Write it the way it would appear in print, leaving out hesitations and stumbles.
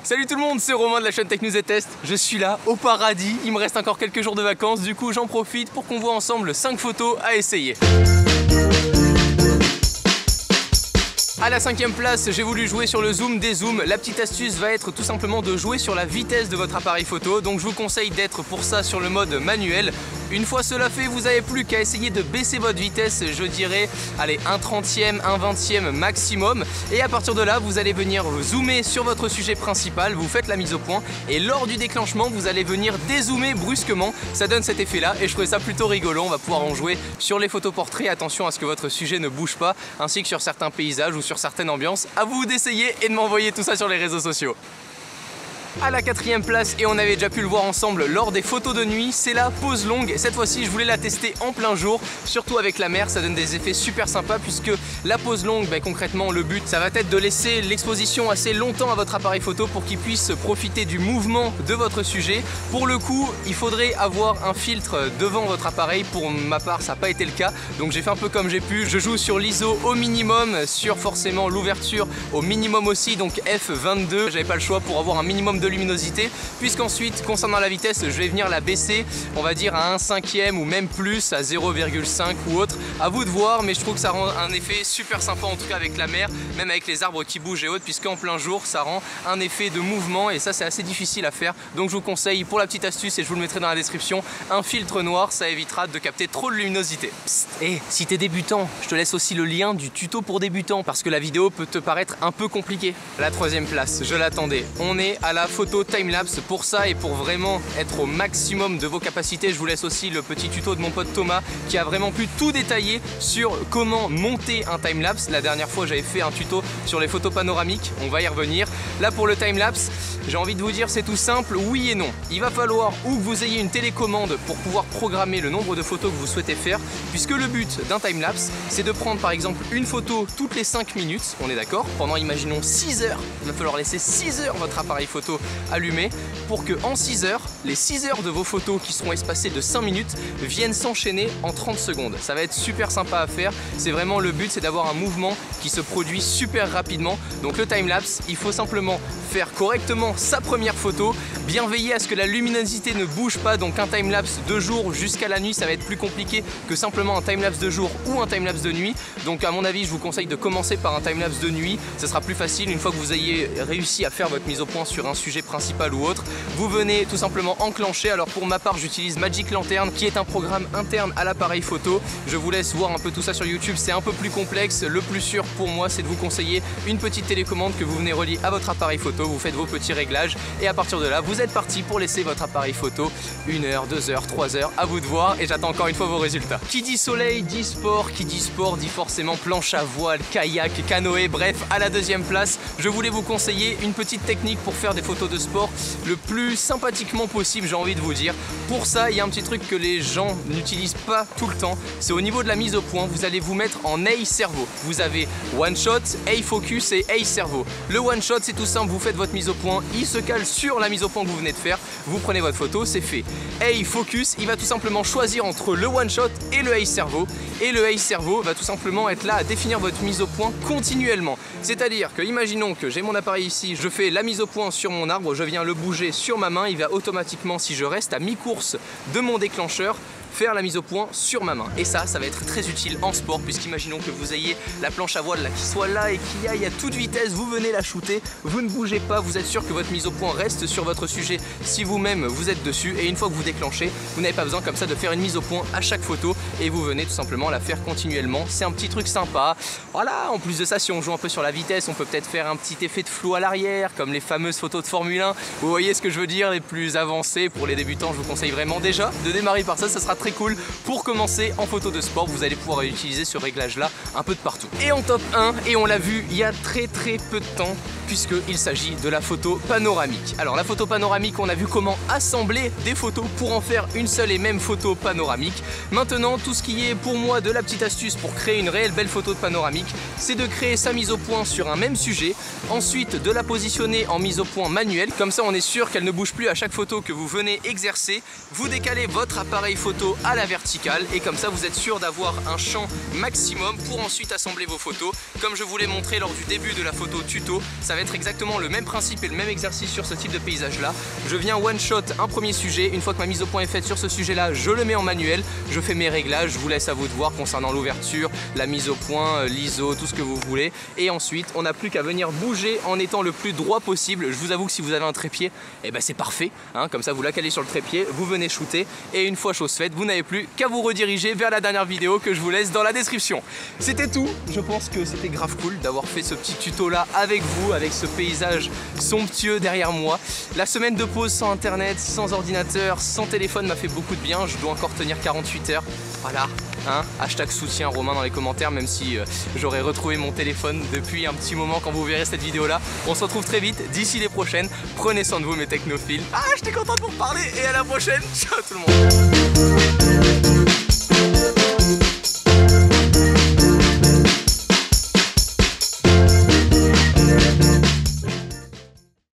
Salut tout le monde, c'est Romain de la chaîne Tech News et Test. Je suis là, au paradis, il me reste encore quelques jours de vacances, du coup j'en profite pour qu'on voit ensemble 5 photos à essayer. À la 5e place, j'ai voulu jouer sur le zoom des zooms. La petite astuce va être tout simplement de jouer sur la vitesse de votre appareil photo. Donc je vous conseille d'être pour ça sur le mode manuel. Une fois cela fait, vous n'avez plus qu'à essayer de baisser votre vitesse, je dirais, allez, 1/30e, 1/20e maximum. Et à partir de là, vous allez venir zoomer sur votre sujet principal, vous faites la mise au point. Et lors du déclenchement, vous allez venir dézoomer brusquement. Ça donne cet effet-là et je trouvais ça plutôt rigolo. On va pouvoir en jouer sur les photos portraits. Attention à ce que votre sujet ne bouge pas, ainsi que sur certains paysages ou sur certaines ambiances. À vous d'essayer et de m'envoyer tout ça sur les réseaux sociaux. À la 4e place, et on avait déjà pu le voir ensemble lors des photos de nuit, c'est la pose longue. Cette fois-ci, je voulais la tester en plein jour, surtout avec la mer, ça donne des effets super sympas puisque la pose longue, concrètement, le but, ça va être de laisser l'exposition assez longtemps à votre appareil photo pour qu'il puisse profiter du mouvement de votre sujet. Pour le coup, il faudrait avoir un filtre devant votre appareil. Pour ma part, ça n'a pas été le cas, donc j'ai fait un peu comme j'ai pu. Je joue sur l'ISO au minimum, sur forcément l'ouverture au minimum aussi, donc f22. J'avais pas le choix pour avoir un minimum de luminosité, puisqu'ensuite concernant la vitesse, je vais venir la baisser, on va dire à 1/5e ou même plus, à 0,5 ou autre, à vous de voir, mais je trouve que ça rend un effet super sympa, en tout cas avec la mer, même avec les arbres qui bougent et autres, puisqu'en plein jour ça rend un effet de mouvement et ça c'est assez difficile à faire. Donc je vous conseille, pour la petite astuce, et je vous le mettrai dans la description, un filtre noir, ça évitera de capter trop de luminosité. Et si t'es débutant, je te laisse aussi le lien du tuto pour débutants, parce que la vidéo peut te paraître un peu compliquée. La 3e place, je l'attendais, on est à la photo timelapse. Pour ça et pour vraiment être au maximum de vos capacités, je vous laisse aussi le petit tuto de mon pote Thomas qui a vraiment pu tout détailler sur comment monter un timelapse. La dernière fois j'avais fait un tuto sur les photos panoramiques, on va y revenir. Là pour le timelapse, j'ai envie de vous dire c'est tout simple, oui et non. Il va falloir ou que vous ayez une télécommande pour pouvoir programmer le nombre de photos que vous souhaitez faire, puisque le but d'un timelapse c'est de prendre par exemple une photo toutes les 5 minutes, on est d'accord, pendant imaginons 6 heures, il va falloir laisser 6 heures votre appareil photo allumé pour que en 6 heures, les 6 heures de vos photos qui seront espacées de 5 minutes viennent s'enchaîner en 30 secondes. Ça va être super sympa à faire, c'est vraiment le but, c'est d'avoir un mouvement qui se produit super rapidement. Donc le timelapse, il faut simplement faire correctement sa première photo, bien veiller à ce que la luminosité ne bouge pas. Donc un timelapse de jour jusqu'à la nuit, ça va être plus compliqué que simplement un timelapse de jour ou un timelapse de nuit. Donc à mon avis, je vous conseille de commencer par un timelapse de nuit, ça sera plus facile une fois que vous ayez réussi à faire votre mise au point sur un sujet principal ou autre. Vous venez tout simplement enclencher. Alors pour ma part, j'utilise Magic Lantern qui est un programme interne à l'appareil photo. Je vous laisse voir un peu tout ça sur YouTube, c'est un peu plus complexe. Le plus sûr pour moi, c'est de vous conseiller une petite télécommande que vous venez relier à votre appareil photo. Vous faites vos petits réglages et à partir de là, vous êtes parti pour laisser votre appareil photo 1 heure, 2 heures, 3 heures, à vous de voir, et j'attends encore une fois vos résultats. Qui dit soleil dit sport, qui dit sport dit forcément planche à voile, kayak, canoë, bref. À la 2e place, je voulais vous conseiller une petite technique pour faire des photos de sport le plus sympathiquement possible, j'ai envie de vous dire. Pour ça, il y a un petit truc que les gens n'utilisent pas tout le temps, c'est au niveau de la mise au point. Vous allez vous mettre en eye servo. Vous avez one shot, eye focus et eye servo. Le one shot, c'est tout simple, vous faites votre mise au point, il se cale sur la mise au point que vous venez de faire, vous prenez votre photo, c'est fait. Eye focus, il va tout simplement choisir entre le one shot et le eye servo, et le eye servo va tout simplement être là à définir votre mise au point continuellement. C'est-à-dire que, imaginons que j'ai mon appareil ici, je fais la mise au point sur mon arbre, je viens le bouger sur ma main, il va automatiquement, si je reste à mi-course de mon déclencheur, faire la mise au point sur ma main. Et ça va être très utile en sport, puisqu'imaginons que vous ayez la planche à voile là, qui soit là et qui aille à toute vitesse, vous venez la shooter, vous ne bougez pas, vous êtes sûr que votre mise au point reste sur votre sujet si vous-même vous êtes dessus, et une fois que vous déclenchez, vous n'avez pas besoin comme ça de faire une mise au point à chaque photo, et vous venez tout simplement la faire continuellement. C'est un petit truc sympa. Voilà, en plus de ça, si on joue un peu sur la vitesse, on peut peut-être faire un petit effet de flou à l'arrière, comme les fameuses photos de Formule 1. Vous voyez ce que je veux dire, les plus avancées. Pour les débutants, je vous conseille vraiment déjà de démarrer par ça, ça sera très cool pour commencer en photo de sport. Vous allez pouvoir utiliser ce réglage là un peu de partout. Et en top 1, et on l'a vu il y a très peu de temps, puisqu'il s'agit de la photo panoramique. Alors la photo panoramique, on a vu comment assembler des photos pour en faire une seule et même photo panoramique. Maintenant, tout ce qui est pour moi de la petite astuce pour créer une réelle belle photo de panoramique, c'est de créer sa mise au point sur un même sujet, ensuite de la positionner en mise au point manuelle, comme ça on est sûr qu'elle ne bouge plus à chaque photo que vous venez exercer. Vous décalez votre appareil photo photos à la verticale et comme ça vous êtes sûr d'avoir un champ maximum pour ensuite assembler vos photos. Comme je vous l'ai montré lors du début de la photo tuto, ça va être exactement le même principe et le même exercice sur ce type de paysage là. Je viens one shot un premier sujet, une fois que ma mise au point est faite sur ce sujet là, je le mets en manuel, je fais mes réglages, je vous laisse à vous de voir concernant l'ouverture, la mise au point, l'ISO, tout ce que vous voulez. Et ensuite on n'a plus qu'à venir bouger en étant le plus droit possible. Je vous avoue que si vous avez un trépied, eh ben c'est parfait, hein, comme ça vous la calez sur le trépied, vous venez shooter et une fois chose faite, vous n'avez plus qu'à vous rediriger vers la dernière vidéo que je vous laisse dans la description. C'était tout, je pense que c'était grave cool d'avoir fait ce petit tuto là avec vous, avec ce paysage somptueux derrière moi. La semaine de pause sans internet, sans ordinateur, sans téléphone m'a fait beaucoup de bien, je dois encore tenir 48 heures, voilà. Hein, hashtag soutien Romain dans les commentaires, même si j'aurais retrouvé mon téléphone depuis un petit moment quand vous verrez cette vidéo là. On se retrouve très vite d'ici les prochaines. Prenez soin de vous mes technophiles. Ah, j'étais content de vous reparler et à la prochaine. Ciao tout le monde.